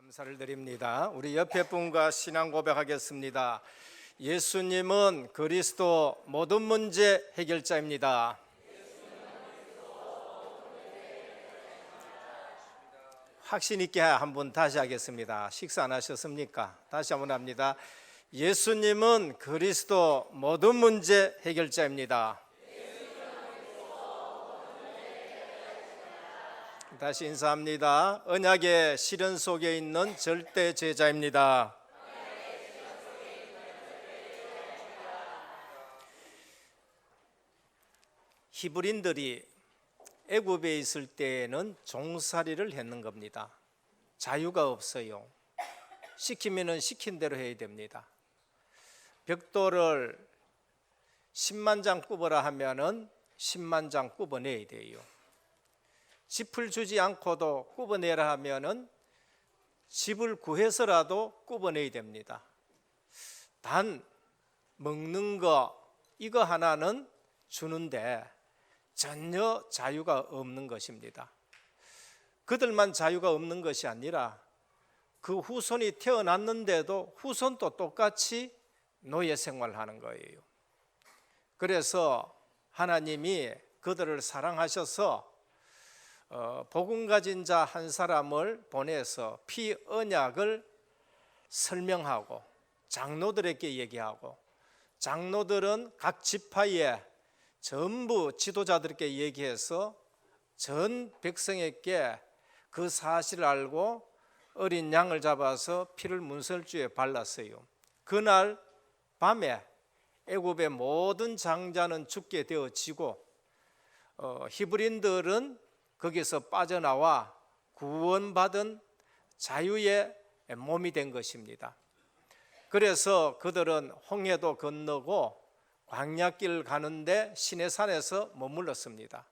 감사를 드립니다. 우리 옆에 분과 신앙 고백하겠습니다. 예수님은 그리스도 모든 문제 해결자입니다. 확신 있게 한번 다시 하겠습니다. 식사 안 하셨습니까? 다시 한번 합니다. 예수님은 그리스도 모든 문제 해결자입니다. 다시 인사합니다. 언약의 실현 속에 있는 절대 제자입니다. 히브리인들이 애굽에 있을 때에는 종살이를 했는 겁니다. 자유가 없어요. 시키면은 시킨 대로 해야 됩니다. 벽돌을 10만 장 굽어라 하면은 10만 장 굽어내야 돼요. 짚을 주지 않고도 굽어내라 하면은 짚을 구해서라도 굽어내야 됩니다. 단 먹는 거 이거 하나는 주는데 전혀 자유가 없는 것입니다. 그들만 자유가 없는 것이 아니라 그 후손이 태어났는데도 후손도 똑같이 노예 생활하는 거예요. 그래서 하나님이 그들을 사랑하셔서 복음 가진 자 한 사람을 보내서 피 언약을 설명하고 장로들에게 얘기하고, 장로들은 각 지파에 전부 지도자들에게 얘기해서 전 백성에게 그 사실을 알고 어린 양을 잡아서 피를 문설주에 발랐어요. 그날 밤에 애굽의 모든 장자는 죽게 되어지고 히브리인들은 거기서 빠져나와 구원받은 자유의 몸이 된 것입니다. 그래서 그들은 홍해도 건너고 광야길 가는데 시내산에서 머물렀습니다.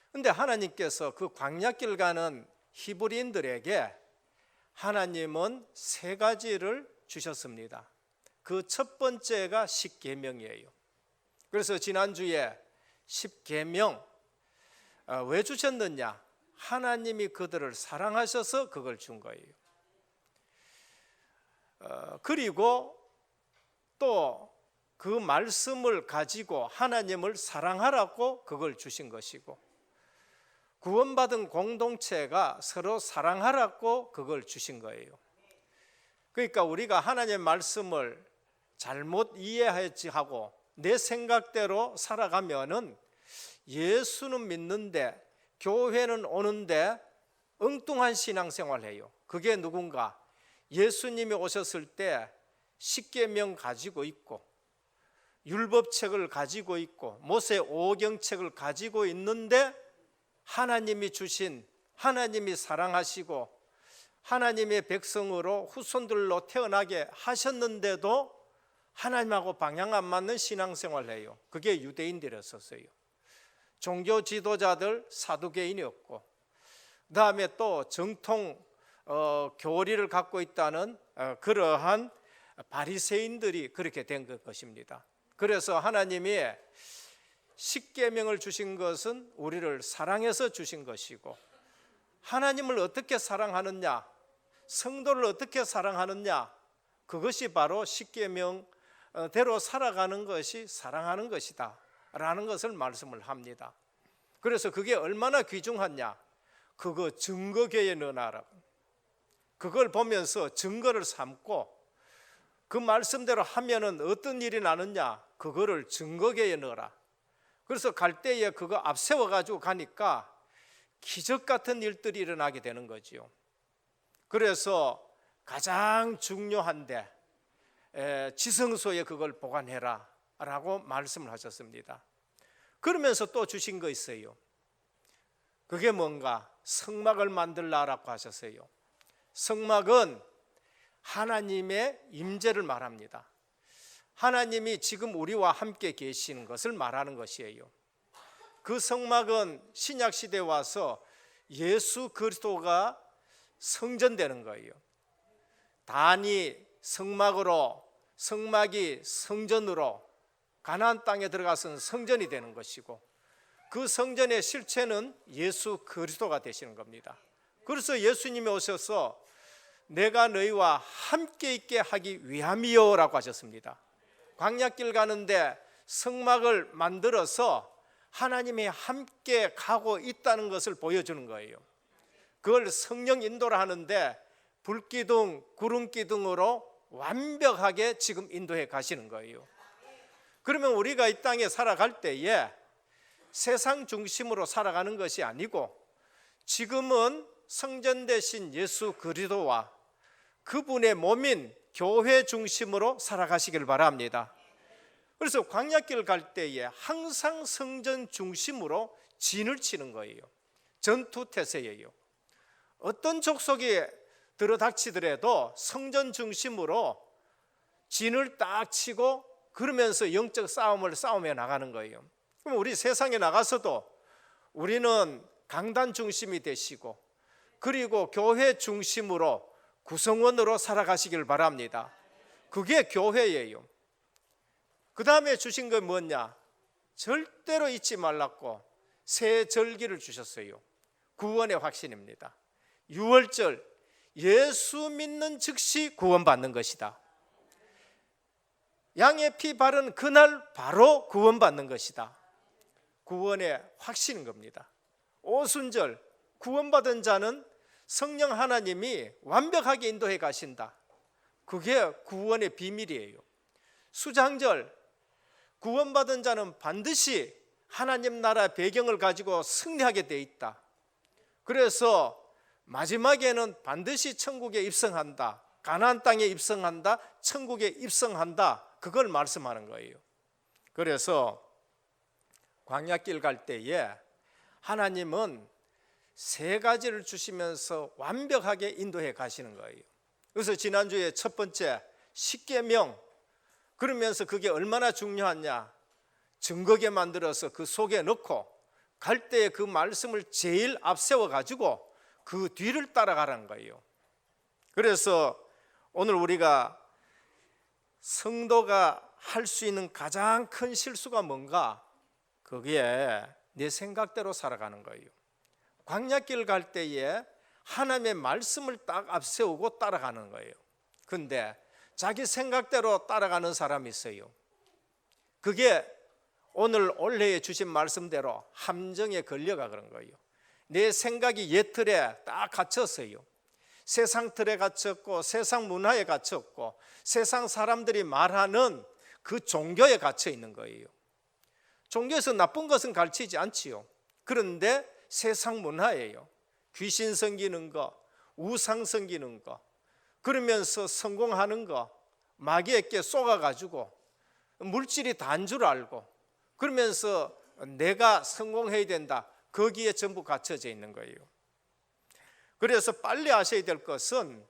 그런데 하나님께서 그 광야길 가는 히브리인들에게 하나님은 세 가지를 주셨습니다. 그 첫 번째가 십계명이에요. 그래서 지난주에 십계명 왜 주셨느냐? 하나님이 그들을 사랑하셔서 그걸 준 거예요. 그리고 또 그 말씀을 가지고 하나님을 사랑하라고 그걸 주신 것이고, 구원받은 공동체가 서로 사랑하라고 그걸 주신 거예요. 그러니까 우리가 하나님의 말씀을 잘못 이해하지 하고 내 생각대로 살아가면은 예수는 믿는데 교회는 오는데 엉뚱한 신앙생활을 해요. 그게 누군가 예수님이 오셨을 때 십계명 가지고 있고 율법책을 가지고 있고 모세 오경책을 가지고 있는데 하나님이 주신, 하나님이 사랑하시고 하나님의 백성으로 후손들로 태어나게 하셨는데도 하나님하고 방향 안 맞는 신앙생활을 해요. 그게 유대인들이었어요. 종교 지도자들 사두개인이었고, 그 다음에 또 정통 교리를 갖고 있다는 그러한 바리새인들이 그렇게 된 것입니다. 그래서 하나님이 십계명을 주신 것은 우리를 사랑해서 주신 것이고, 하나님을 어떻게 사랑하느냐, 성도를 어떻게 사랑하느냐, 그것이 바로 십계명대로 살아가는 것이 사랑하는 것이다 라는 것을 말씀을 합니다. 그래서 그게 얼마나 귀중하냐, 그거 증거궤에 넣어놔라. 그걸 보면서 증거를 삼고 그 말씀대로 하면은 어떤 일이 나느냐, 그거를 증거궤에 넣어라. 그래서 갈 때에 그거 앞세워 가지고 가니까 기적 같은 일들이 일어나게 되는 거지요. 그래서 가장 중요한데 지성소에 그걸 보관해라 라고 말씀을 하셨습니다. 그러면서 또 주신 거 있어요. 그게 뭔가? 성막을 만들라라고 하셨어요. 성막은 하나님의 임재를 말합니다. 하나님이 지금 우리와 함께 계시는 것을 말하는 것이에요. 그 성막은 신약 시대에 와서 예수 그리스도가 성전되는 거예요. 단이 성막으로, 성막이 성전으로 가나안 땅에 들어가서는 성전이 되는 것이고, 그 성전의 실체는 예수 그리스도가 되시는 겁니다. 그래서 예수님이 오셔서 내가 너희와 함께 있게 하기 위함이요 라고 하셨습니다. 광야길 가는데 성막을 만들어서 하나님이 함께 가고 있다는 것을 보여주는 거예요. 그걸 성령 인도를 하는데 불기둥, 구름기둥으로 완벽하게 지금 인도해 가시는 거예요. 그러면 우리가 이 땅에 살아갈 때에 세상 중심으로 살아가는 것이 아니고 지금은 성전 되신 예수 그리스도와 그분의 몸인 교회 중심으로 살아가시길 바랍니다. 그래서 광야길 갈 때에 항상 성전 중심으로 진을 치는 거예요. 전투태세예요. 어떤 족속이 들어닥치더라도 성전 중심으로 진을 딱 치고 그러면서 영적 싸움을 싸우며 나가는 거예요. 그럼 우리 세상에 나가서도 우리는 강단 중심이 되시고 그리고 교회 중심으로 구성원으로 살아가시길 바랍니다. 그게 교회예요. 그 다음에 주신 건 뭐냐? 절대로 잊지 말라고 새 절기를 주셨어요. 구원의 확신입니다. 유월절, 예수 믿는 즉시 구원받는 것이다. 양의 피 바른 그날 바로 구원받는 것이다. 구원의 확신인 겁니다. 오순절, 구원받은 자는 성령 하나님이 완벽하게 인도해 가신다. 그게 구원의 비밀이에요. 수장절, 구원받은 자는 반드시 하나님 나라 배경을 가지고 승리하게 돼 있다. 그래서 마지막에는 반드시 천국에 입성한다. 가나안 땅에 입성한다. 천국에 입성한다. 그걸 말씀하는 거예요. 그래서 광야길 갈 때에 하나님은 세 가지를 주시면서 완벽하게 인도해 가시는 거예요. 그래서 지난주에 첫 번째 십계명, 그러면서 그게 얼마나 중요하냐, 증거게 만들어서 그 속에 넣고 갈 때에 그 말씀을 제일 앞세워 가지고 그 뒤를 따라가라는 거예요. 그래서 오늘 우리가 성도가 할 수 있는 가장 큰 실수가 뭔가? 그게 내 생각대로 살아가는 거예요. 광야길 갈 때에 하나님의 말씀을 딱 앞세우고 따라가는 거예요. 근데 자기 생각대로 따라가는 사람이 있어요. 그게 오늘 올해에 주신 말씀대로 함정에 걸려가 그런 거예요. 내 생각이 옛 틀에 딱 갇혔어요. 세상 틀에 갇혔고 세상 문화에 갇혔고 세상 사람들이 말하는 그 종교에 갇혀 있는 거예요. 종교에서 나쁜 것은 가르치지 않지요. 그런데 세상 문화예요. 귀신 섬기는 거, 우상 섬기는 거, 그러면서 성공하는 거, 마귀에게 쏘가가지고 물질이 다인 줄 알고 그러면서 내가 성공해야 된다. 거기에 전부 갇혀져 있는 거예요. 그래서 빨리 아셔야 될 것은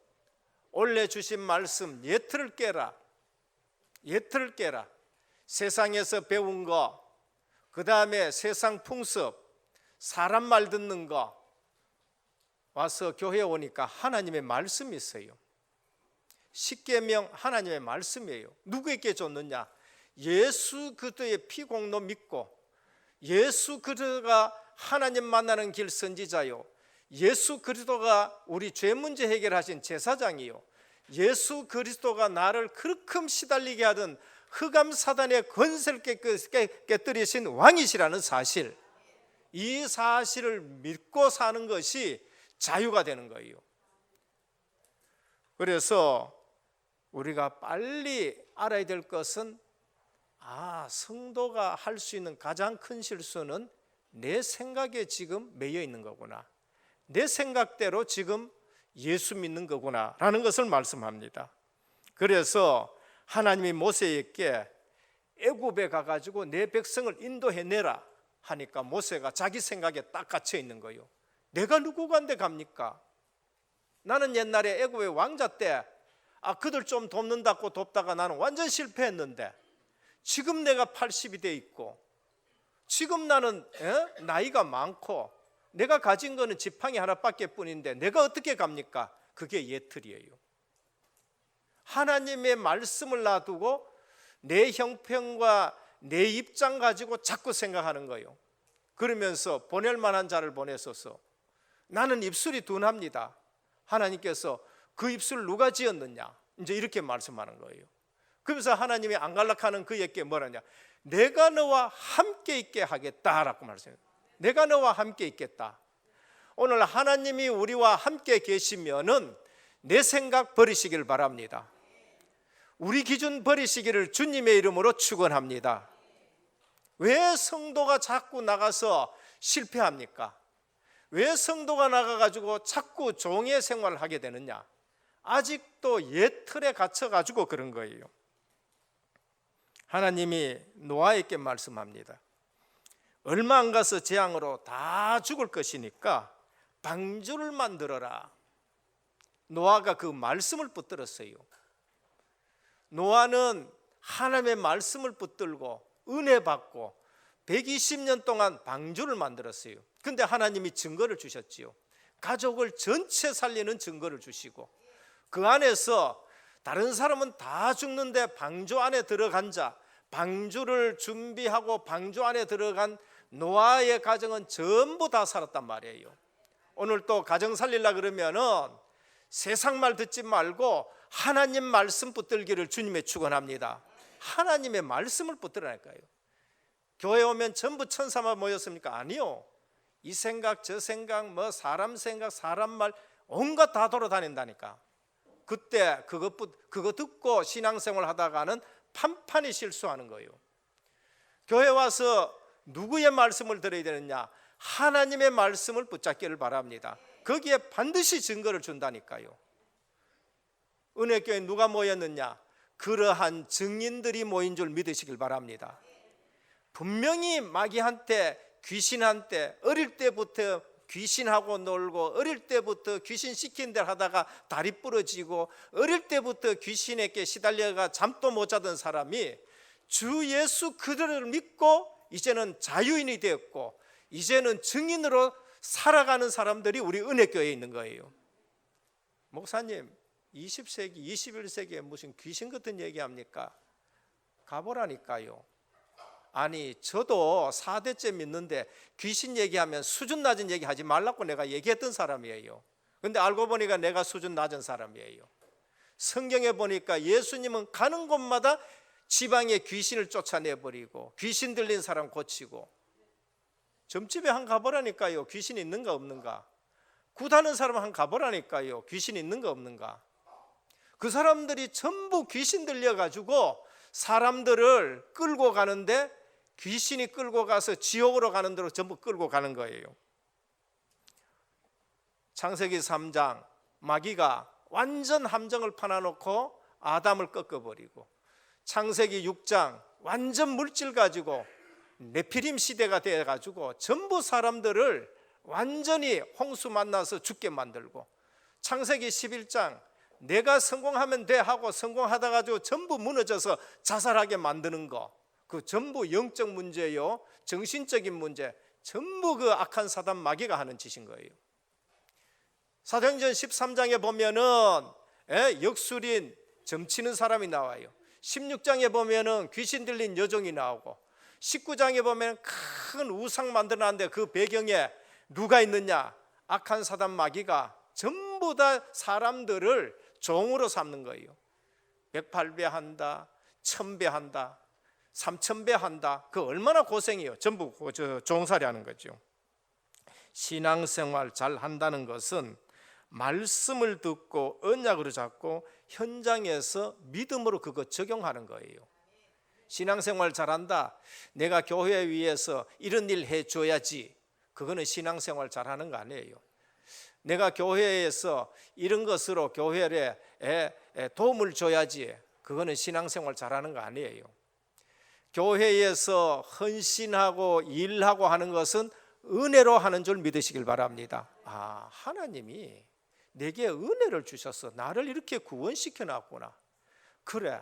원래 주신 말씀 예틀을 깨라. 예틀을 깨라. 세상에서 배운 거, 그 다음에 세상 풍습, 사람 말 듣는 거, 와서 교회에 오니까 하나님의 말씀이 있어요. 십계명 하나님의 말씀이에요. 누구에게 줬느냐? 예수 그리스도의 피공로 믿고 예수 그리스도가 하나님 만나는 길 선지자요, 예수 그리스도가 우리 죄 문제 해결하신 제사장이요, 예수 그리스도가 나를 그렇게 시달리게 하던 흑암 사단의 권세를 깨뜨리신 왕이시라는 사실, 이 사실을 믿고 사는 것이 자유가 되는 거예요. 그래서 우리가 빨리 알아야 될 것은 성도가 할 수 있는 가장 큰 실수는 내 생각에 지금 매여 있는 거구나, 내 생각대로 지금 예수 믿는 거구나 라는 것을 말씀합니다. 그래서 하나님이 모세에게 애굽에 가가지고 내 백성을 인도해내라 하니까 모세가 자기 생각에 딱 갇혀 있는 거예요. 내가 누구간데 갑니까? 나는 옛날에 애굽의 왕자 때 그들 좀 돕는다고 돕다가 나는 완전 실패했는데 지금 내가 80이 돼 있고 지금 나는 나이가 많고 내가 가진 거는 지팡이 하나밖에 뿐인데 내가 어떻게 갑니까? 그게 예틀이에요. 하나님의 말씀을 놔두고 내 형편과 내 입장 가지고 자꾸 생각하는 거예요. 그러면서 보낼 만한 자를 보내소서. 나는 입술이 둔합니다. 하나님께서 그 입술 누가 지었느냐? 이제 이렇게 말씀하는 거예요. 그러면서 하나님이 안갈락하는 그에게 뭐라냐? 내가 너와 함께 있게 하겠다라고 말씀해요. 내가 너와 함께 있겠다. 오늘 하나님이 우리와 함께 계시면은 내 생각 버리시길 바랍니다. 우리 기준 버리시기를 주님의 이름으로 축원합니다. 왜 성도가 자꾸 나가서 실패합니까? 왜 성도가 나가가지고 자꾸 종의 생활을 하게 되느냐? 아직도 옛 틀에 갇혀가지고 그런 거예요. 하나님이 노아에게 말씀합니다. 얼마 안 가서 재앙으로 다 죽을 것이니까 방주를 만들어라. 노아가 그 말씀을 붙들었어요. 노아는 하나님의 말씀을 붙들고 은혜 받고 120년 동안 방주를 만들었어요. 근데 하나님이 증거를 주셨지요. 가족을 전체 살리는 증거를 주시고, 그 안에서 다른 사람은 다 죽는데 방주 안에 들어간 자, 방주를 준비하고 방주 안에 들어간 노아의 가정은 전부 다 살았단 말이에요. 오늘 또 가정 살리려 그러면은 세상 말 듣지 말고 하나님 말씀 붙들기를 주님의 축원합니다. 하나님의 말씀을 붙들라니까요. 교회 오면 전부 천사만 모였습니까? 아니요. 이 생각 저 생각 뭐 사람 생각 사람 말 온갖 다 돌아다닌다니까. 그때 그거 듣고 신앙생활 하다가는 판판히 실수하는 거예요. 교회 와서 누구의 말씀을 들어야 되느냐? 하나님의 말씀을 붙잡기를 바랍니다. 거기에 반드시 증거를 준다니까요. 은혜교회 누가 모였느냐? 그러한 증인들이 모인 줄 믿으시길 바랍니다. 분명히 마귀한테 귀신한테 어릴 때부터 귀신하고 놀고 어릴 때부터 귀신 시킨 대로 하다가 다리 부러지고 어릴 때부터 귀신에게 시달려가 잠도 못 자던 사람이 주 예수 그들을 믿고 이제는 자유인이 되었고 이제는 증인으로 살아가는 사람들이 우리 은혜교회에 있는 거예요. 목사님 20세기 21세기에 무슨 귀신 같은 얘기합니까? 가보라니까요. 아니 저도 4대째 믿는데 귀신 얘기하면 수준 낮은 얘기 하지 말라고 내가 얘기했던 사람이에요. 근데 알고 보니까 내가 수준 낮은 사람이에요. 성경에 보니까 예수님은 가는 곳마다 지방에 귀신을 쫓아내버리고 귀신 들린 사람 고치고, 점집에 한 가보라니까요. 귀신 있는가 없는가. 굿하는 사람 한 가보라니까요. 귀신 있는가 없는가. 그 사람들이 전부 귀신 들려가지고 사람들을 끌고 가는데 귀신이 끌고 가서 지옥으로 가는 대로 전부 끌고 가는 거예요. 창세기 3장 마귀가 완전 함정을 파놔놓고 아담을 꺾어버리고, 창세기 6장 완전 물질 가지고 네피림 시대가 돼가지고 전부 사람들을 완전히 홍수 만나서 죽게 만들고, 창세기 11장 내가 성공하면 돼 하고 성공하다 가지고 전부 무너져서 자살하게 만드는 거, 그 전부 영적 문제요, 정신적인 문제, 전부 그 악한 사단 마귀가 하는 짓인 거예요. 사도행전 13장에 보면은 역술인 점치는 사람이 나와요. 16장에 보면은 귀신 들린 여종이 나오고, 19장에 보면 큰 우상 만들어놨는데 그 배경에 누가 있느냐? 악한 사단 마귀가 전부 다 사람들을 종으로 삼는 거예요. 108배 한다, 1000배 한다, 3000배 한다. 그 얼마나 고생이에요. 전부 종살이 하는 거죠. 신앙생활 잘 한다는 것은 말씀을 듣고 언약으로 잡고 현장에서 믿음으로 그거 적용하는 거예요. 신앙생활 잘한다, 내가 교회 위해서 이런 일 해줘야지, 그거는 신앙생활 잘하는 거 아니에요. 내가 교회에서 이런 것으로 교회에 도움을 줘야지, 그거는 신앙생활 잘하는 거 아니에요. 교회에서 헌신하고 일하고 하는 것은 은혜로 하는 줄 믿으시길 바랍니다. 아, 하나님이 내게 은혜를 주셔서 나를 이렇게 구원시켜 놨구나. 그래,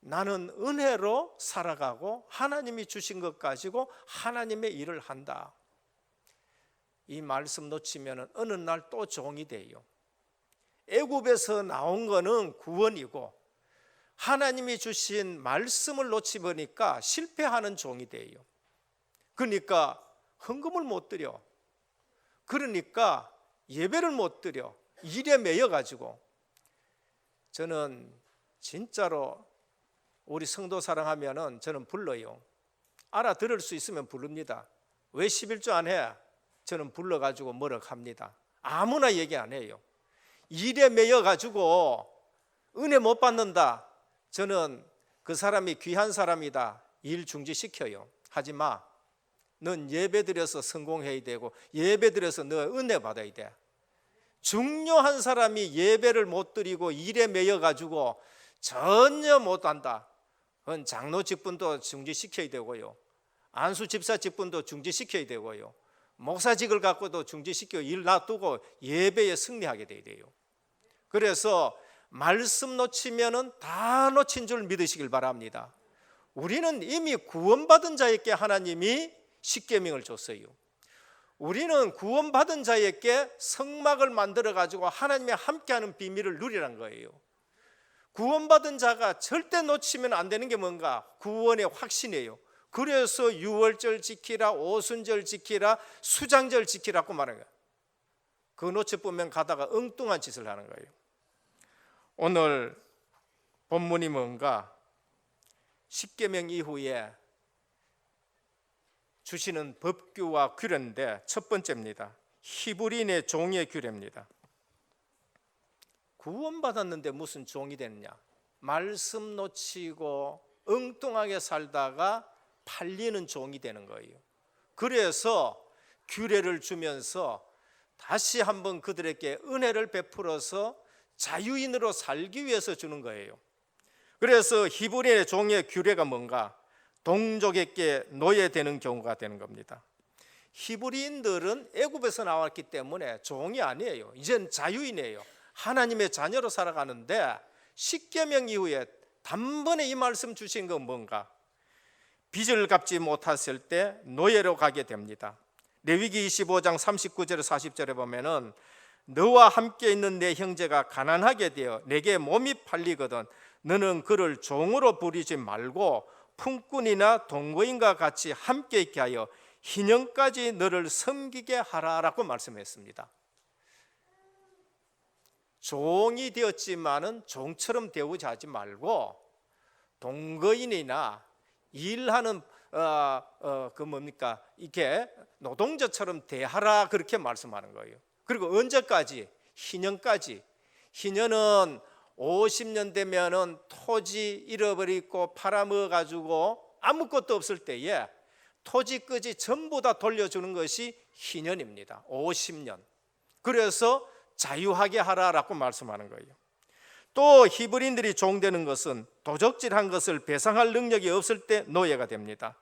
나는 은혜로 살아가고 하나님이 주신 것 가지고 하나님의 일을 한다. 이 말씀 놓치면 어느 날 또 종이 돼요. 애굽에서 나온 거는 구원이고 하나님이 주신 말씀을 놓치보니까 실패하는 종이 돼요. 그러니까 헌금을 못 드려. 그러니까 예배를 못 드려. 일에 매여가지고 저는 진짜로 우리 성도 사랑하면은 저는 불러요. 알아들을 수 있으면 부릅니다. 왜 11조 안 해? 저는 불러가지고 뭐라 합니다. 아무나 얘기 안 해요. 일에 매여가지고 은혜 못 받는다. 저는 그 사람이 귀한 사람이다. 일 중지시켜요. 하지 마. 넌 예배드려서 성공해야 되고 예배드려서 너 은혜 받아야 돼. 중요한 사람이 예배를 못 드리고 일에 매여가지고 전혀 못한다. 그건 장로 직분도 중지시켜야 되고요. 안수 집사 직분도 중지시켜야 되고요. 목사직을 갖고도 중지시켜 일 놔두고 예배에 승리하게 돼요. 그래서 말씀 놓치면은 다 놓친 줄 믿으시길 바랍니다. 우리는 이미 구원받은 자에게 하나님이 십계명을 줬어요. 우리는 구원받은 자에게 성막을 만들어 가지고 하나님의 함께하는 비밀을 누리라는 거예요. 구원받은 자가 절대 놓치면 안 되는 게 뭔가? 구원의 확신이에요. 그래서 유월절 지키라, 오순절 지키라, 수장절 지키라고 말하는 거예요. 그거 놓쳐보면 가다가 엉뚱한 짓을 하는 거예요. 오늘 본문이 뭔가? 십계명 이후에 주시는 법규와 규례인데 첫 번째입니다. 히브리인의 종의 규례입니다. 구원받았는데 무슨 종이 됐냐? 말씀 놓치고 엉뚱하게 살다가 팔리는 종이 되는 거예요. 그래서 규례를 주면서 다시 한번 그들에게 은혜를 베풀어서 자유인으로 살기 위해서 주는 거예요. 그래서 히브리인의 종의 규례가 뭔가? 동족에게 노예되는 경우가 되는 겁니다. 히브리인들은 애굽에서 나왔기 때문에 종이 아니에요. 이젠 자유인이에요. 하나님의 자녀로 살아가는데 십계명 이후에 단번에 이 말씀 주신 건 뭔가? 빚을 갚지 못했을 때 노예로 가게 됩니다. 레위기 25장 39절 40절에 보면은 너와 함께 있는 내 형제가 가난하게 되어 내게 몸이 팔리거든 너는 그를 종으로 부리지 말고 품꾼이나 동거인과 같이 함께 있게 하여 희년까지 너를 섬기게 하라라고 말씀했습니다. 종이 되었지만은 종처럼 대우지 하지 말고 동거인이나 일하는 이렇게 노동자처럼 대하라 그렇게 말씀하는 거예요. 그리고 언제까지? 희년까지. 희년은 50년 되면은 토지 잃어버리고 팔아먹어 가지고 아무것도 없을 때에 토지 끄지 전부 다 돌려주는 것이 희년입니다. 50년. 그래서 자유하게 하라라고 말씀하는 거예요. 또 히브리인들이 종되는 것은 도적질한 것을 배상할 능력이 없을 때 노예가 됩니다.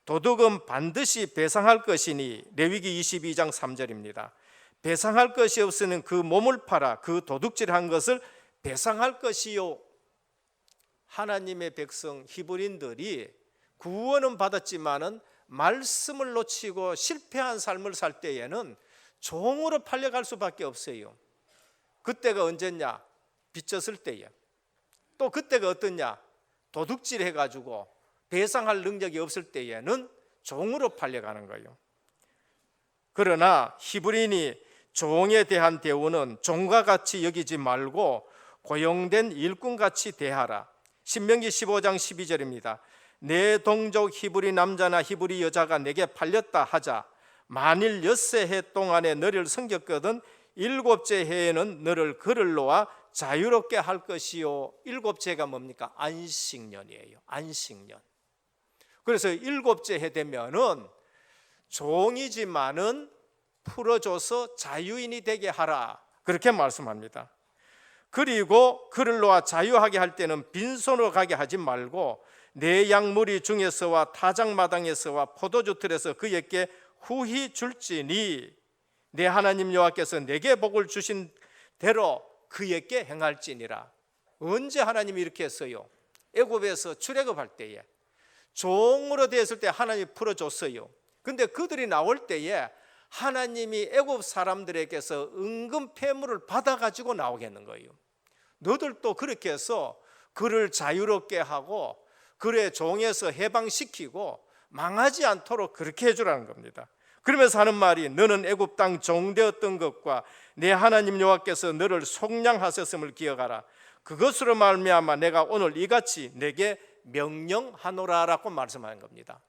도둑은 반드시 배상할 것이니 레위기 22장 3절입니다. 배상할 것이 없으면 그 몸을 팔아 그 도둑질한 것을 배상할 것이요. 하나님의 백성 히브리인들이 구원은 받았지만은 말씀을 놓치고 실패한 삶을 살 때에는 종으로 팔려갈 수밖에 없어요. 그때가 언제냐? 빚졌을 때에. 또 그때가 어떠냐? 도둑질 해가지고 배상할 능력이 없을 때에는 종으로 팔려가는 거예요. 그러나 히브리인이 종에 대한 대우는 종과 같이 여기지 말고 고용된 일꾼같이 대하라. 신명기 15장 12절입니다. 내 동족 히브리 남자나 히브리 여자가 내게 팔렸다 하자. 만일 6해 동안에 너를 섬겼거든 7째 해에는 너를 그를 놓아 자유롭게 할 것이요. 7째가 뭡니까? 안식년이에요. 안식년. 그래서 7째 해 되면은 종이지만은 풀어줘서 자유인이 되게 하라. 그렇게 말씀합니다. 그리고 그를 놓아 자유하게 할 때는 빈손으로 가게 하지 말고 내 양무리 중에서와 타작마당에서와 포도주 틀에서 그에게 후히 줄지니 내 하나님 여호와께서 내게 복을 주신 대로 그에게 행할지니라. 언제 하나님이 이렇게 했어요? 애굽에서 출애굽할 때에 종으로 되었을 때 하나님이 풀어줬어요. 근데 그들이 나올 때에 하나님이 애굽 사람들에게서 은금 폐물을 받아가지고 나오겠는 거예요. 너들도 그렇게 해서 그를 자유롭게 하고 그의 종에서 해방시키고 망하지 않도록 그렇게 해주라는 겁니다. 그러면서 하는 말이 너는 애굽 땅 종되었던 것과 내 하나님 여호와께서 너를 속량하셨음을 기억하라. 그것으로 말미암아 내가 오늘 이같이 내게 명령하노라라고 말씀하는 겁니다.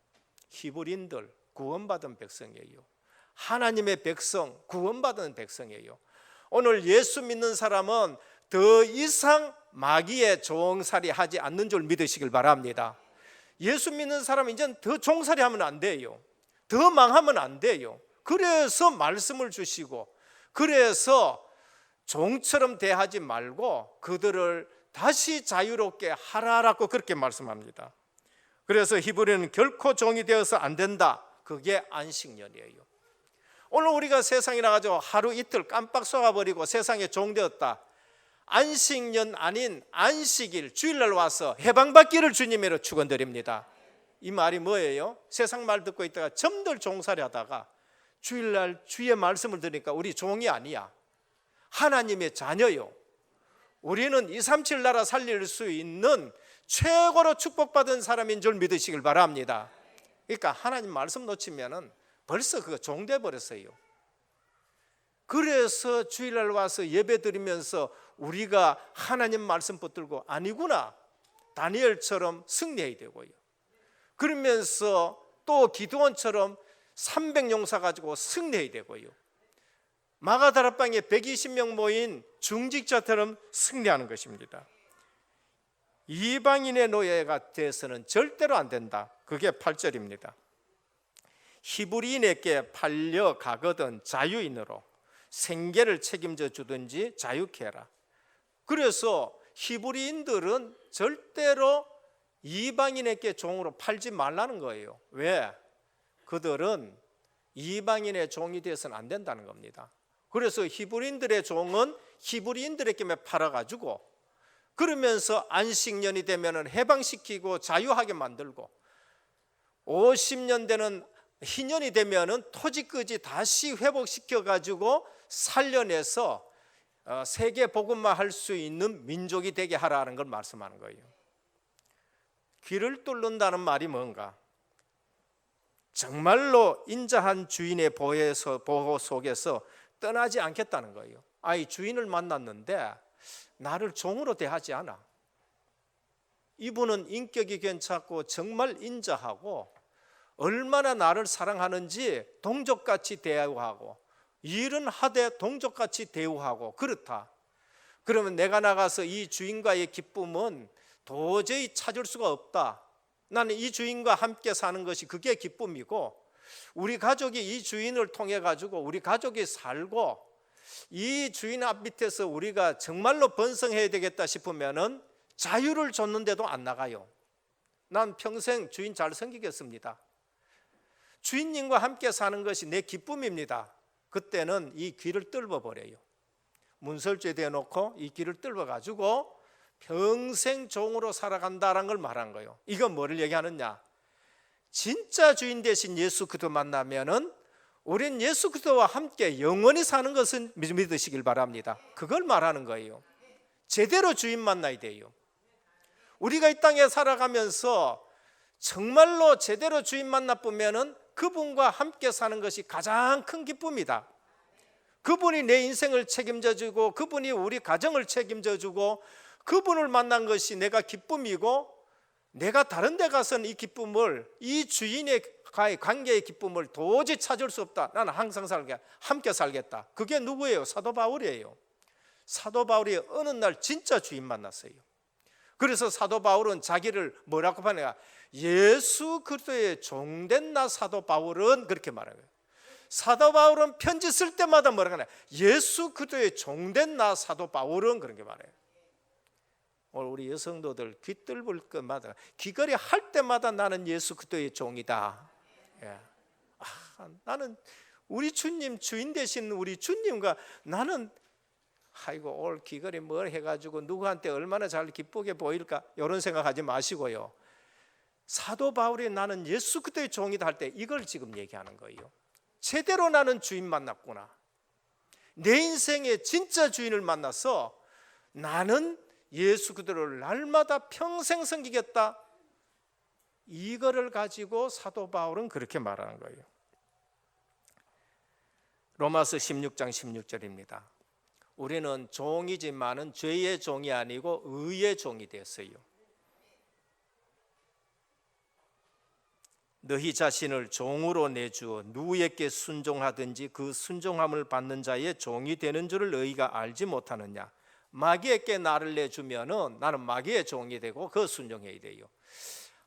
히브리인들 구원받은 백성이에요. 하나님의 백성, 구원받은 백성이에요. 오늘 예수 믿는 사람은 더 이상 마귀의 종살이 하지 않는 줄 믿으시길 바랍니다. 예수 믿는 사람은 이제는 더 종살이 하면 안 돼요. 더 망하면 안 돼요. 그래서 말씀을 주시고, 그래서 종처럼 대하지 말고 그들을 다시 자유롭게 하라라고 그렇게 말씀합니다. 그래서 히브리는 결코 종이 되어서 안 된다. 그게 안식년이에요. 오늘 우리가 세상에 나가서 하루 이틀 깜빡 속아버리고 세상에 종되었다. 안식년 아닌 안식일 주일날 와서 해방받기를 주님으로 축원드립니다. 이 말이 뭐예요? 세상 말 듣고 있다가 점들 종살이 하다가 주일날 주의 말씀을 들으니까 우리 종이 아니야. 하나님의 자녀요. 우리는 237 나라 살릴 수 있는 최고로 축복받은 사람인 줄 믿으시길 바랍니다. 그러니까 하나님 말씀 놓치면은 벌써 그거 종돼 버렸어요. 그래서 주일날 와서 예배 드리면서 우리가 하나님 말씀 붙들고 아니구나, 다니엘처럼 승리해야 되고요. 그러면서 또 기드온처럼 300용사 가지고 승리해야 되고요. 마가다락방에 120명 모인 중직자처럼 승리하는 것입니다. 이방인의 노예가 돼서는 절대로 안 된다. 그게 8절입니다. 히브리인에게 팔려가거든 자유인으로 생계를 책임져 주든지 자유케 해라. 그래서 히브리인들은 절대로 이방인에게 종으로 팔지 말라는 거예요. 왜? 그들은 이방인의 종이 되어서는 안 된다는 겁니다. 그래서 히브리인들의 종은 히브리인들에게만 팔아가지고, 그러면서 안식년이 되면 해방시키고 자유하게 만들고, 50년 되는 희년이 되면 토지까지 다시 회복시켜가지고 살려내서 세계 복음만 할 수 있는 민족이 되게 하라는 걸 말씀하는 거예요. 귀를 뚫는다는 말이 뭔가? 정말로 인자한 주인의 보호 속에서 떠나지 않겠다는 거예요. 이 주인을 만났는데 나를 종으로 대하지 않아. 이분은 인격이 괜찮고 정말 인자하고 얼마나 나를 사랑하는지 동족같이 대우하고 일은 하되 동족같이 대우하고 그렇다. 그러면 내가 나가서 이 주인과의 기쁨은 도저히 찾을 수가 없다. 나는 이 주인과 함께 사는 것이 그게 기쁨이고, 우리 가족이 이 주인을 통해 가지고 우리 가족이 살고 이 주인 앞 밑에서 우리가 정말로 번성해야 되겠다 싶으면은 자유를 줬는데도 안 나가요. 난 평생 주인 잘 섬기겠습니다. 주인님과 함께 사는 것이 내 기쁨입니다. 그때는 이 귀를 뚫어버려요. 문설주에 대놓고 이 귀를 뚫어가지고 평생 종으로 살아간다는 걸 말한 거예요. 이건 뭐를 얘기하느냐? 진짜 주인 되신 예수 그리스도 만나면은 우린 예수 그리스도와 함께 영원히 사는 것을 믿으시길 바랍니다. 그걸 말하는 거예요. 제대로 주인 만나야 돼요. 우리가 이 땅에 살아가면서 정말로 제대로 주인 만나보면은 그분과 함께 사는 것이 가장 큰 기쁨이다. 그분이 내 인생을 책임져 주고 그분이 우리 가정을 책임져 주고 그분을 만난 것이 내가 기쁨이고, 내가 다른 데 가서는 이 기쁨을, 이 주인의 관계의 기쁨을 도저히 찾을 수 없다. 나는 항상 함께 살겠다. 그게 누구예요? 사도 바울이에요. 사도 바울이 어느 날 진짜 주인 만났어요. 그래서 사도 바울은 자기를 뭐라고 하냐? 예수 그리스도의 종된 나 사도 바울은 그렇게 말해요. 사도 바울은 편지 쓸 때마다 뭐라고 하냐? 예수 그리스도의 종된 나 사도 바울은 그런 게 말해요. 오늘 우리 여성도들 귀 뚫을 것마다, 귀걸이 할 때마다 나는 예수 그리스도의 종이다. 예. 나는 우리 주님, 주인 되신 우리 주님과 나는 아이고 오늘 귀걸이 뭘 해가지고 누구한테 얼마나 잘 기쁘게 보일까, 이런 생각하지 마시고요. 사도 바울이 나는 예수 그리스도의 종이다 할 때 이걸 지금 얘기하는 거예요. 제대로 나는 주인 만났구나. 내 인생의 진짜 주인을 만나서 나는 예수 그리스도를 날마다 평생 섬기겠다. 이거를 가지고 사도 바울은 그렇게 말하는 거예요. 로마서 16장 16절입니다. 우리는 종이지만은 죄의 종이 아니고 의의 종이 되었어요. 너희 자신을 종으로 내주어 누구에게 순종하든지 그 순종함을 받는 자의 종이 되는 줄을 너희가 알지 못하느냐. 마귀에게 나를 내주면은 나는 마귀의 종이 되고 그 순종해야 돼요.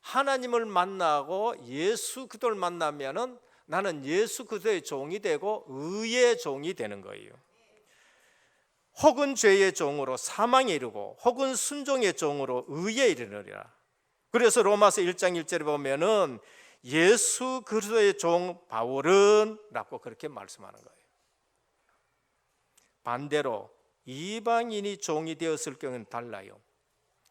하나님을 만나고 예수 그리스도를 만나면은 나는 예수 그리스도의 종이 되고 의의 종이 되는 거예요. 혹은 죄의 종으로 사망에 이르고 혹은 순종의 종으로 의에 이르느니라. 그래서 로마서 1장 1절에 보면은 예수 그리스도의 종 바울은 라고 그렇게 말씀하는 거예요. 반대로 이방인이 종이 되었을 경우는 달라요.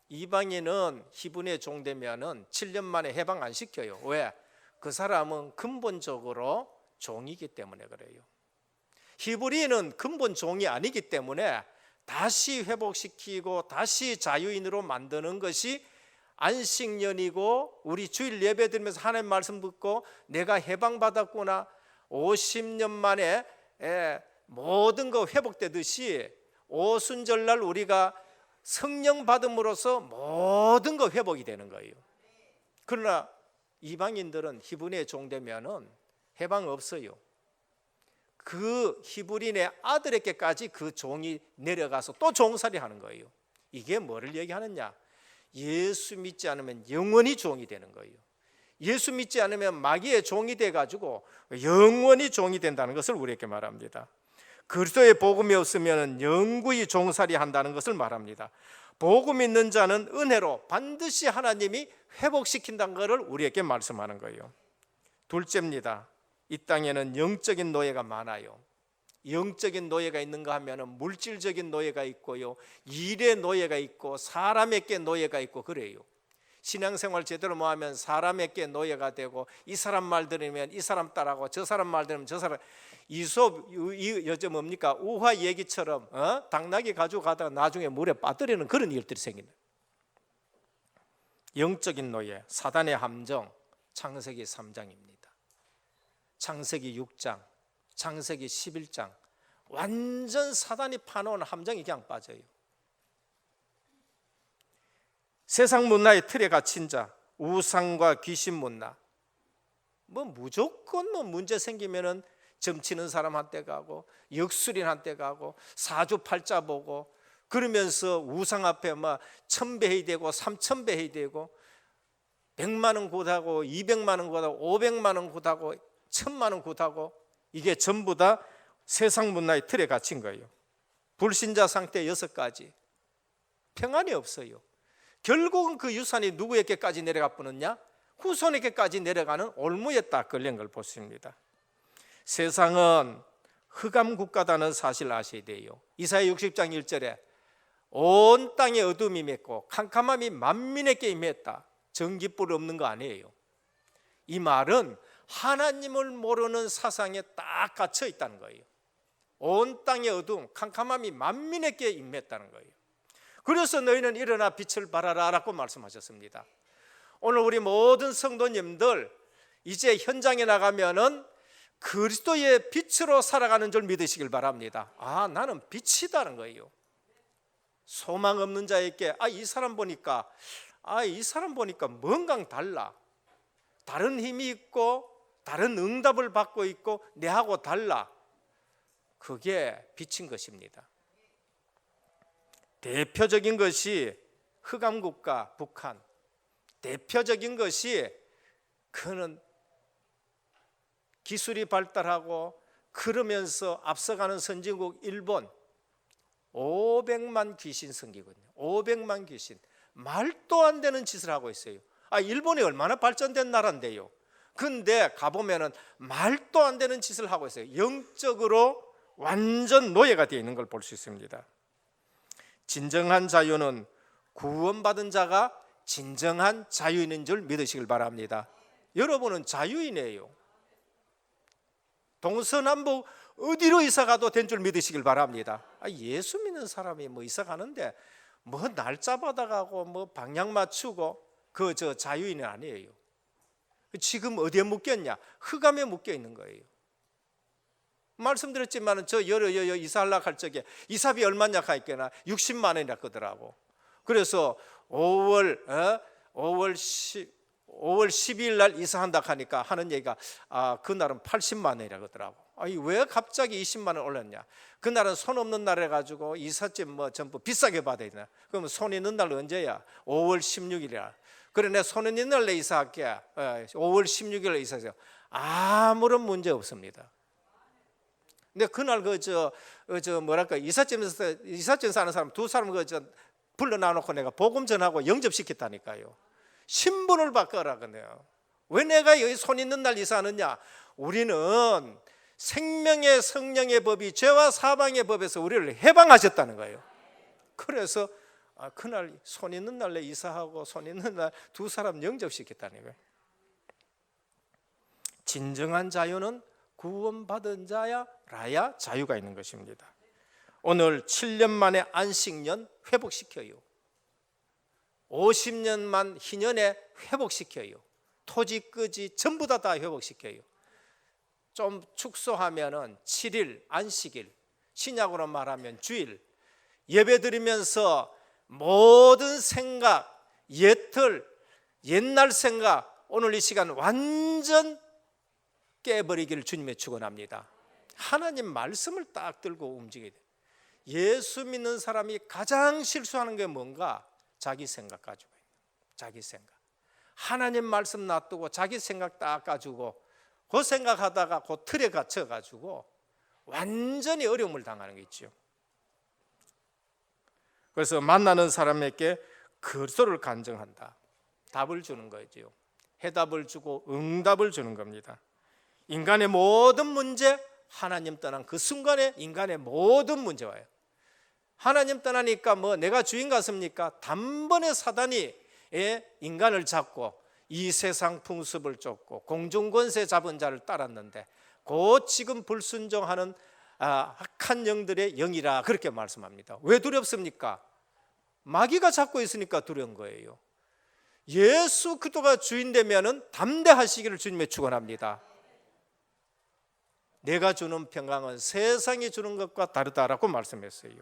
이방인은 히브리의 종 되면은 7년 만에 해방 안 시켜요. 왜? 그 사람은 근본적으로 종이기 때문에 그래요. 히브리인은 근본 종이 아니기 때문에 다시 회복시키고 다시 자유인으로 만드는 것이 안식년이고 우리 주일 예배 드리면서 하나님 말씀 듣고 내가 해방받았구나 50년 만에 모든 거 회복되듯이 오순절날 우리가 성령 받음으로써 모든 거 회복이 되는 거예요. 그러나 이방인들은 히브리의 종 되면은 해방 없어요. 그 히브리인의 아들에게까지 그 종이 내려가서 또 종살이 하는 거예요. 이게 뭐를 얘기하느냐? 예수 믿지 않으면 영원히 종이 되는 거예요. 예수 믿지 않으면 마귀의 종이 돼가지고 영원히 종이 된다는 것을 우리에게 말합니다. 그리스도의 복음이 없으면 영구히 종살이 한다는 것을 말합니다. 복음 있는 자는 은혜로 반드시 하나님이 회복시킨다는 것을 우리에게 말씀하는 거예요. 둘째입니다. 이 땅에는 영적인 노예가 많아요. 영적인 노예가 있는가 하면 물질적인 노예가 있고요, 일의 노예가 있고 사람에게 노예가 있고 그래요. 신앙생활 제대로 뭐 하면 사람에게 노예가 되고 이 사람 말 들으면 이 사람 따라하고 저 사람 말 들으면 저 사람. 이솝 요즘 뭡니까? 우화 얘기처럼 당나귀 가지고 가다가 나중에 물에 빠뜨리는 그런 일들이 생긴다. 영적인 노예, 사단의 함정, 창세기 3장입니다. 창세기 6장, 창세기 11장 완전 사단이 파놓은 함정이 그냥 빠져요. 세상 문화의 틀에 갇힌 자, 우상과 귀신 문화, 뭐 무조건 뭐 문제 생기면은 점치는 사람한테 가고 역술인한테 가고 사주팔자 보고 그러면서 우상 앞에 막 1000배 되고 3000배 되고 100만 원 굿하고 200만 원 굿하고 500만 원 굿하고 1000만 원 굿하고 이게 전부 다 세상 문화의 틀에 갇힌 거예요. 불신자 상태 6가지. 평안이 없어요. 결국은 그 유산이 누구에게까지 내려가 버렸냐? 후손에게까지 내려가는 올무에 딱 걸린 걸 보십니다. 세상은 흑암 국가다는 사실 아셔야 돼요. 이사야 60장 1절에 온 땅에 어둠이 임했고 캄캄함이 만민에게 임했다. 전깃불 없는 거 아니에요. 이 말은 하나님을 모르는 사상에 딱 갇혀 있다는 거예요. 온 땅의 어둠, 캄캄함이 만민에게 임했다는 거예요. 그래서 너희는 일어나 빛을 발하라 라고 말씀하셨습니다. 오늘 우리 모든 성도님들 이제 현장에 나가면은 그리스도의 빛으로 살아가는 줄 믿으시길 바랍니다. 아, 나는 빛이다는 거예요. 소망 없는 자에게 이 사람 보니까 뭔가 달라. 다른 힘이 있고 다른 응답을 받고 있고 내하고 달라. 그게 빛인 것입니다. 대표적인 것이 흑암국가 북한, 대표적인 것이 그는 기술이 발달하고 그러면서 앞서가는 선진국 일본 500만 귀신 섬기거든요. 500만 귀신. 말도 안 되는 짓을 하고 있어요. 일본이 얼마나 발전된 나라인데요. 근데 가보면은 말도 안 되는 짓을 하고 있어요. 영적으로 완전 노예가 되어 있는 걸 볼 수 있습니다. 진정한 자유는 구원받은 자가 진정한 자유인인 줄 믿으시길 바랍니다. 여러분은 자유인이에요. 동서남북 어디로 이사가도 된 줄 믿으시길 바랍니다. 예수 믿는 사람이 뭐 이사가는데 뭐 날짜 받아가고 뭐 방향 맞추고 저 자유인은 아니에요. 지금 어디에 묶였냐? 흑암에 묶여 있는 거예요. 말씀드렸지만 저 여러 이사하려고 할 적에 이사비 얼마냐 하니까 60만 원이라 그러더라고. 그래서 5월 12일 날 이사한다 하니까 하는 얘기가 그날은 80만 원이라 그러더라고. 아니 왜 갑자기 20만 원 올랐냐? 그날은 손 없는 날 해가지고 이삿짐 뭐 전부 비싸게 받아야 되나? 그러면 손 있는 날 언제야? 5월 16일이야. 그래 내가 손 있는 날에 이사할게. 5월 16일에 이사해서 아무런 문제 없습니다. 근데 그날 뭐랄까 이삿짐 사는 사람 두 사람 불러 놔놓고 내가 복음 전하고 영접시켰다니까요. 신분을 바꿔라 그래요. 왜 내가 여기 손 있는 날 이사하느냐? 우리는 생명의 성령의 법이 죄와 사망의 법에서 우리를 해방하셨다는 거예요. 그래서 그날 손 있는 날에 이사하고 손 있는 날 두 사람 영접시켰다는 거예요. 진정한 자유는 구원받은 자야라야 자유가 있는 것입니다. 오늘 7년 만에 안식년 회복시켜요. 50년만 희년에 회복시켜요. 토지 끄지 전부 다 회복시켜요. 좀 축소하면은 7일 안식일, 신약으로 말하면 주일, 예배드리면서 모든 생각, 옛날 생각, 오늘 이 시간 완전 깨버리기를 주님의 축원합니다. 하나님 말씀을 딱 들고 움직여야 돼요. 예수 믿는 사람이 가장 실수하는 게 뭔가? 자기 생각 가지고 있는 거예요. 자기 생각. 하나님 말씀 놔두고 자기 생각 딱 가지고 그 생각하다가 그 틀에 갇혀가지고 완전히 어려움을 당하는 게 있죠. 그래서 만나는 사람에게 그리스도를 간증한다. 답을 주는 거죠. 해답을 주고 응답을 주는 겁니다. 인간의 모든 문제, 하나님 떠난 그 순간에 인간의 모든 문제 와요. 하나님 떠나니까 뭐 내가 주인 같습니까? 단번에 사단이 인간을 잡고 이 세상 풍습을 쫓고 공중권세 잡은 자를 따랐는데 곧 지금 불순종하는 악한 영들의 영이라 그렇게 말씀합니다. 왜 두렵습니까? 마귀가 잡고 있으니까 두려운 거예요. 예수 그리스도가 주인 되면은 담대하시기를 주님의 축원합니다. 내가 주는 평강은 세상이 주는 것과 다르다라고 말씀했어요.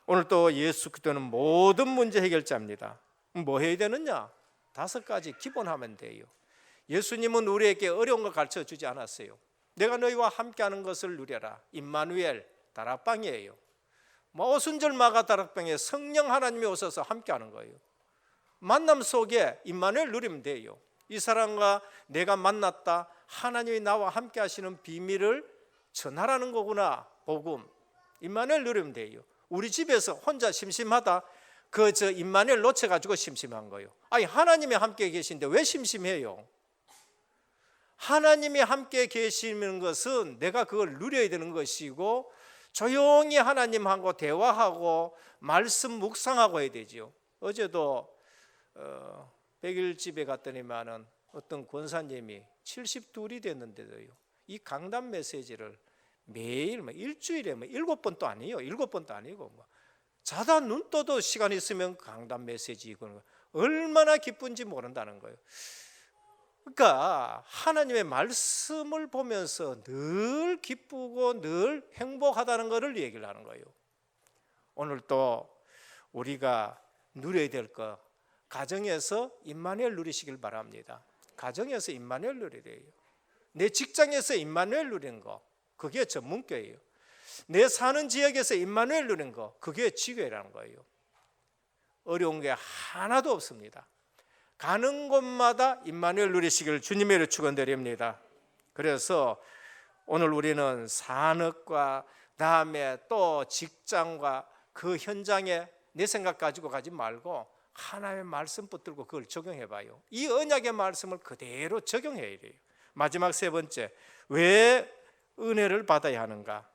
오늘 또 예수 그리스도는 모든 문제 해결자입니다. 뭐 해야 되느냐? 5가지 기본하면 돼요. 예수님은 우리에게 어려운 거 가르쳐 주지 않았어요. 내가 너희와 함께하는 것을 누려라. 임마누엘 다락방이에요. 뭐 오순절 마가 다락방에 성령 하나님이 오셔서 함께하는 거예요. 만남 속에 임마누엘 누리면 돼요. 이 사람과 내가 만났다. 하나님이 나와 함께 하시는 비밀을 전하라는 거구나. 복음. 임마누엘 누리면 돼요. 우리 집에서 혼자 심심하다. 임마누엘 놓쳐가지고 심심한 거예요. 아니 하나님이 함께 계신데 왜 심심해요? 하나님이 함께 계시는 것은 내가 그걸 누려야 되는 것이고 조용히 하나님하고 대화하고 말씀 묵상하고 해야 되죠. 어제도 100일 집에 갔더니만은 어떤 권사님이 72이 됐는데도요. 이 강단 메시지를 매일 일주일에 7번도 아니에요. 7번도 아니고 자다 눈 떠도 시간 있으면 강단 메시지 이거는 얼마나 기쁜지 모른다는 거예요. 그러니까 하나님의 말씀을 보면서 늘 기쁘고 늘 행복하다는 것을 얘기를 하는 거예요. 오늘 또 우리가 누려야 될 것, 가정에서 임마누엘 누리시길 바랍니다. 가정에서 임마누엘 누려야 돼요. 내 직장에서 임마누엘 누리는 거, 그게 전문교예요. 내 사는 지역에서 임마누엘 누리는 거, 그게 지교회라는 거예요. 어려운 게 하나도 없습니다. 가는 곳마다 임마누엘 누리시기를 주님의 축원드립니다. 그래서 오늘 우리는 산업과 다음에 또 직장과 그 현장에 내 생각 가지고 가지 말고 하나님의 말씀 붙들고 그걸 적용해 봐요. 이 언약의 말씀을 그대로 적용해야 돼요. 마지막 3번째, 왜 은혜를 받아야 하는가?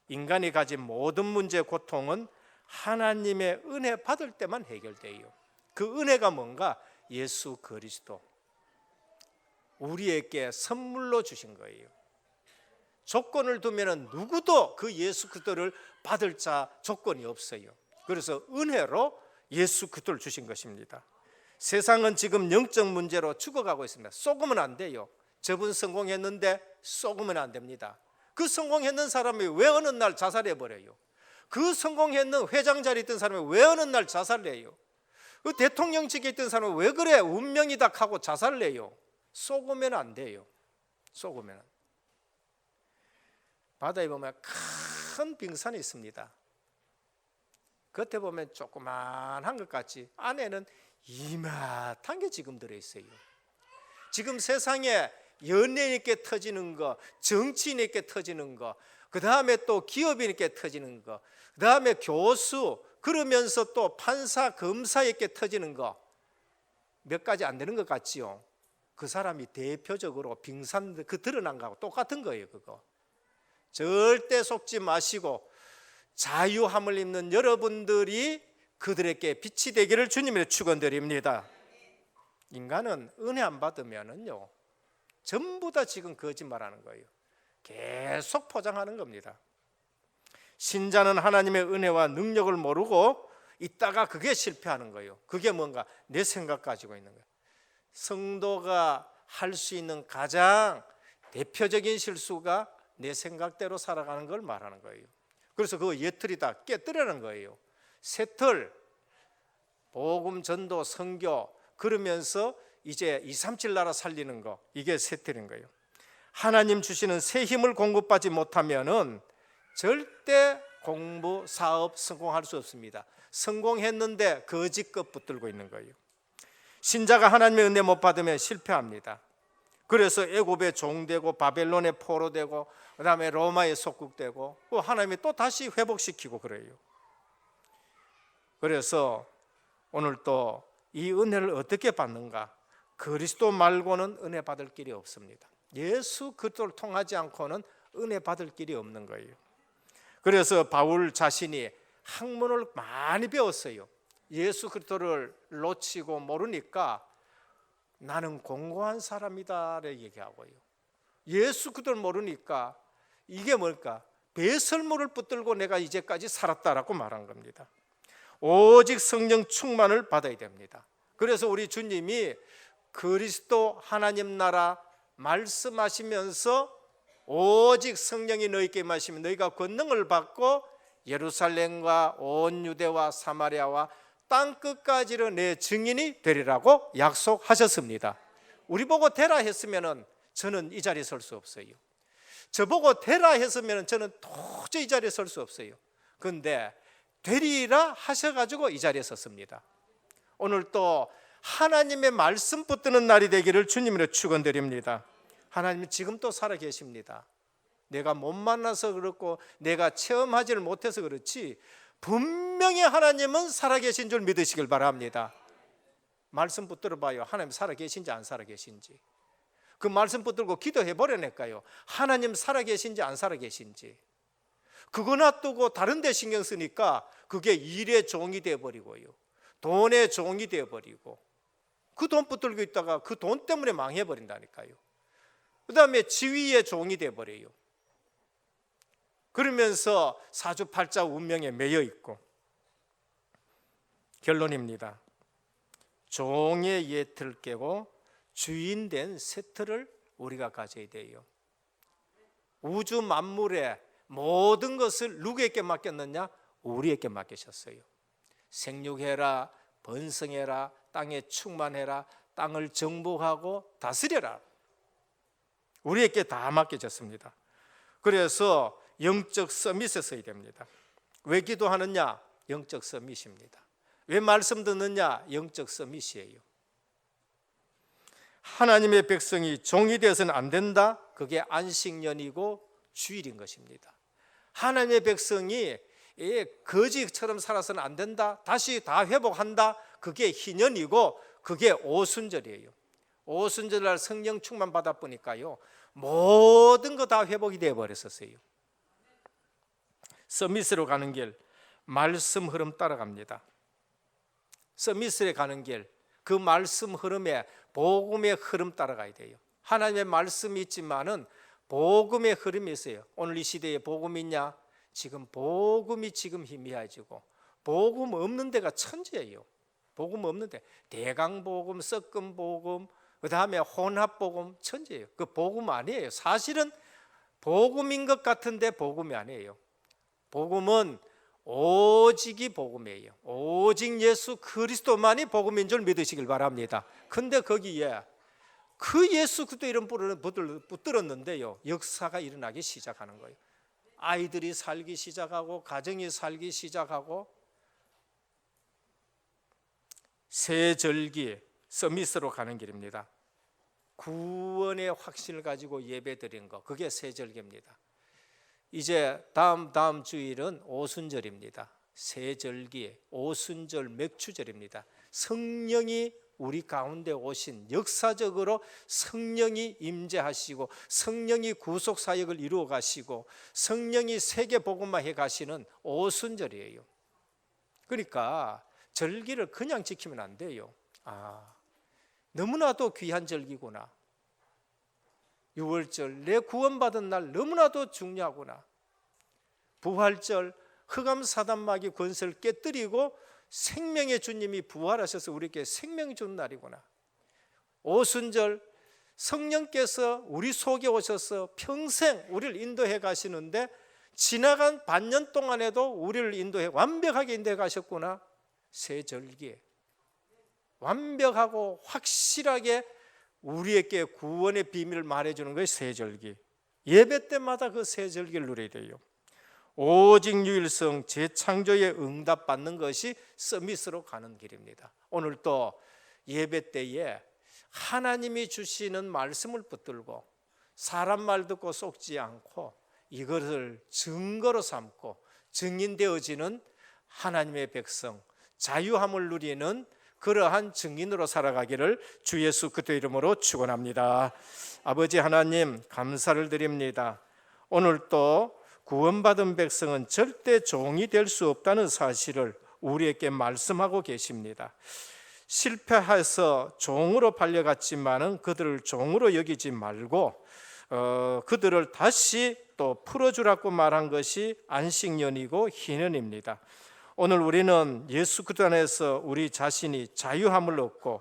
인간이 가진 모든 문제, 고통은 하나님의 은혜 받을 때만 해결돼요. 그 은혜가 뭔가? 예수 그리스도 우리에게 선물로 주신 거예요. 조건을 두면 누구도 그 예수 그리스도를 받을 자 조건이 없어요. 그래서 은혜로 예수 그리스도를 주신 것입니다. 세상은 지금 영적 문제로 죽어가고 있습니다. 속으면 안 돼요. 저분 성공했는데 속으면 안 됩니다. 그 성공했는 사람이 왜 어느 날 자살해버려요? 그 성공했는 회장 자리에 있던 사람이 왜 어느 날 자살을 해요? 그 대통령직에 있던 사람은 왜 그래 운명이다 하고 자살을 해요? 속으면 안 돼요. 속으면. 바다에 보면 큰 빙산이 있습니다. 겉에 보면 조그만한 것 같지 안에는 이마한 게 지금 들어있어요. 지금 세상에 연예인에게 터지는 거, 정치인에게 터지는 거, 그 다음에 또 기업인에게 터지는 거, 그 다음에 교수, 그러면서 또 판사, 검사에게 터지는 거 몇 가지 안 되는 것 같지요. 그 사람이 대표적으로 빙산 그 드러난 거하고 똑같은 거예요. 그거 절대 속지 마시고 자유함을 입는 여러분들이 그들에게 빛이 되기를 주님의 축원드립니다. 인간은 은혜 안 받으면은요 전부 다 지금 거짓말하는 거예요. 계속 포장하는 겁니다. 신자는 하나님의 은혜와 능력을 모르고 있다가 그게 실패하는 거예요. 그게 뭔가 내 생각 가지고 있는 거예요. 성도가 할 수 있는 가장 대표적인 실수가 내 생각대로 살아가는 걸 말하는 거예요. 그래서 그 예틀이 다 깨뜨리는 거예요. 새틀, 복음 전도 선교 그러면서 이제 237 나라 살리는 거 이게 새틀인 거예요. 하나님 주시는 새 힘을 공급받지 못하면은 절대 공부, 사업 성공할 수 없습니다. 성공했는데 거지껏 붙들고 있는 거예요. 신자가 하나님의 은혜 못 받으면 실패합니다. 그래서 애굽에 종되고 바벨론에 포로되고 그 다음에 로마에 속국되고 하나님이 또 다시 회복시키고 그래요. 그래서 오늘 또 이 은혜를 어떻게 받는가? 그리스도 말고는 은혜 받을 길이 없습니다. 예수 그리스도를 통하지 않고는 은혜 받을 길이 없는 거예요. 그래서 바울 자신이 학문을 많이 배웠어요. 예수 그리스도를 놓치고 모르니까 나는 공고한 사람이다 얘기하고요. 예수 그리스도를 모르니까 이게 뭘까? 배설물을 붙들고 내가 이제까지 살았다라고 말한 겁니다. 오직 성령 충만을 받아야 됩니다. 그래서 우리 주님이 그리스도 하나님 나라 말씀하시면서 오직 성령이 너희에게 임하시면 너희가 권능을 받고 예루살렘과 온 유대와 사마리아와 땅끝까지는 내 증인이 되리라고 약속하셨습니다. 우리 보고 되라 했으면 저는 이 자리에 설 수 없어요. 저보고 되라 했으면 저는 도저히 이 자리에 설 수 없어요. 그런데 되리라 하셔가지고 이 자리에 섰습니다. 오늘 또 하나님의 말씀 붙드는 날이 되기를 주님으로 축원드립니다. 하나님은 지금 또 살아 계십니다. 내가 못 만나서 그렇고 내가 체험하지를 못해서 그렇지 분명히 하나님은 살아계신 줄 믿으시길 바랍니다. 말씀 붙들어 봐요. 하나님 살아계신지 안 살아계신지. 그 말씀 붙들고 기도해 버려낼까요? 하나님 살아계신지 안 살아계신지. 그거 놔두고 다른 데 신경 쓰니까 그게 일의 종이 되어버리고요, 돈의 종이 되어버리고 그 돈 붙들고 있다가 그 돈 때문에 망해버린다니까요. 그 다음에 지위의 종이 되어버려요. 그러면서 사주팔자 운명에 매여 있고. 결론입니다. 종의 예틀을 깨고 주인된 세틀을 우리가 가져야 돼요. 우주 만물의 모든 것을 누구에게 맡겼느냐? 우리에게 맡기셨어요. 생육해라, 번성해라, 땅에 충만해라, 땅을 정복하고 다스려라. 우리에게 다 맡겨졌습니다. 그래서 영적 서밋에 서야 됩니다. 왜 기도하느냐? 영적 서밋입니다. 왜 말씀 듣느냐? 영적 서밋이에요. 하나님의 백성이 종이 되어서는 안 된다. 그게 안식년이고 주일인 것입니다. 하나님의 백성이 거지처럼 살아서는 안 된다. 다시 다 회복한다. 그게 희년이고 그게 오순절이에요. 오순절날 성령 충만 받아 보니까요 모든 거 다 회복이 되어 버렸었어요. 서밋으로 가는 길, 말씀 흐름 따라갑니다. 서밋으로 가는 길, 그 말씀 흐름에 복음의 흐름 따라가야 돼요. 하나님의 말씀이 있지만은 복음의 흐름이 있어요. 오늘 이 시대에 복음이 있냐? 지금 복음이 지금 희미해지고 복음 없는 데가 천지예요. 복음 없는데 대강복음, 섞은 복음, 그 다음에 혼합복음 천지예요. 그 복음 아니에요. 사실은 복음인 것 같은데 복음이 아니에요. 복음은 오직이 복음이에요. 오직 예수 그리스도만이 복음인 줄 믿으시길 바랍니다. 근데 거기에 그 예수 그리스도 이름 붙들었는데요, 역사가 일어나기 시작하는 거예요. 아이들이 살기 시작하고 가정이 살기 시작하고 새 절기 서밋으로 가는 길입니다. 구원의 확신을 가지고 예배드린 거, 그게 새 절기입니다. 이제 다음 주일은 오순절입니다. 새 절기, 오순절 맥주절입니다. 성령이 우리 가운데 오신, 역사적으로 성령이 임재하시고 성령이 구속 사역을 이루어 가시고 성령이 세계 복음화해 가시는 오순절이에요. 그러니까 절기를 그냥 지키면 안 돼요. 너무나도 귀한 절기구나. 6월절, 내 구원받은 날 너무나도 중요하구나. 부활절, 흑암사단마귀 권세를 깨뜨리고 생명의 주님이 부활하셔서 우리에게 생명 준 날이구나. 오순절, 성령께서 우리 속에 오셔서 평생 우리를 인도해 가시는데 지나간 반년 동안에도 우리를 완벽하게 인도해 가셨구나. 새 절기, 완벽하고 확실하게 우리에게 구원의 비밀을 말해주는 것이 새 절기. 예배 때마다 그 새 절기를 누려야 돼요. 오직 유일성 재창조에 응답받는 것이 서밋으로 가는 길입니다. 오늘 또 예배 때에 하나님이 주시는 말씀을 붙들고 사람 말 듣고 속지 않고 이것을 증거로 삼고 증인되어지는 하나님의 백성, 자유함을 누리는 그러한 증인으로 살아가기를 주 예수 그리스도 이름으로 축원합니다. 아버지 하나님, 감사를 드립니다. 오늘 또 구원받은 백성은 절대 종이 될 수 없다는 사실을 우리에게 말씀하고 계십니다. 실패해서 종으로 팔려갔지만은 그들을 종으로 여기지 말고 그들을 다시 또 풀어주라고 말한 것이 안식년이고 희년입니다. 오늘 우리는 예수 그리스도 안에서 우리 자신이 자유함을 얻고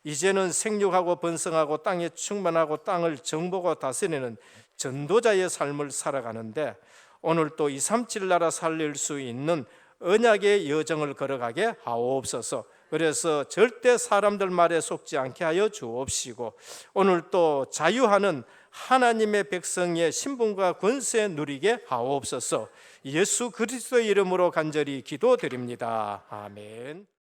이제는 생육하고 번성하고 땅에 충만하고 땅을 정복하고 다스리는 전도자의 삶을 살아가는데 오늘 또 237 나라 살릴 수 있는 언약의 여정을 걸어가게 하옵소서. 그래서 절대 사람들 말에 속지 않게 하여 주옵시고 오늘 또 자유하는 하나님의 백성의 신분과 권세 누리게 하옵소서. 예수 그리스도의 이름으로 간절히 기도드립니다. 아멘.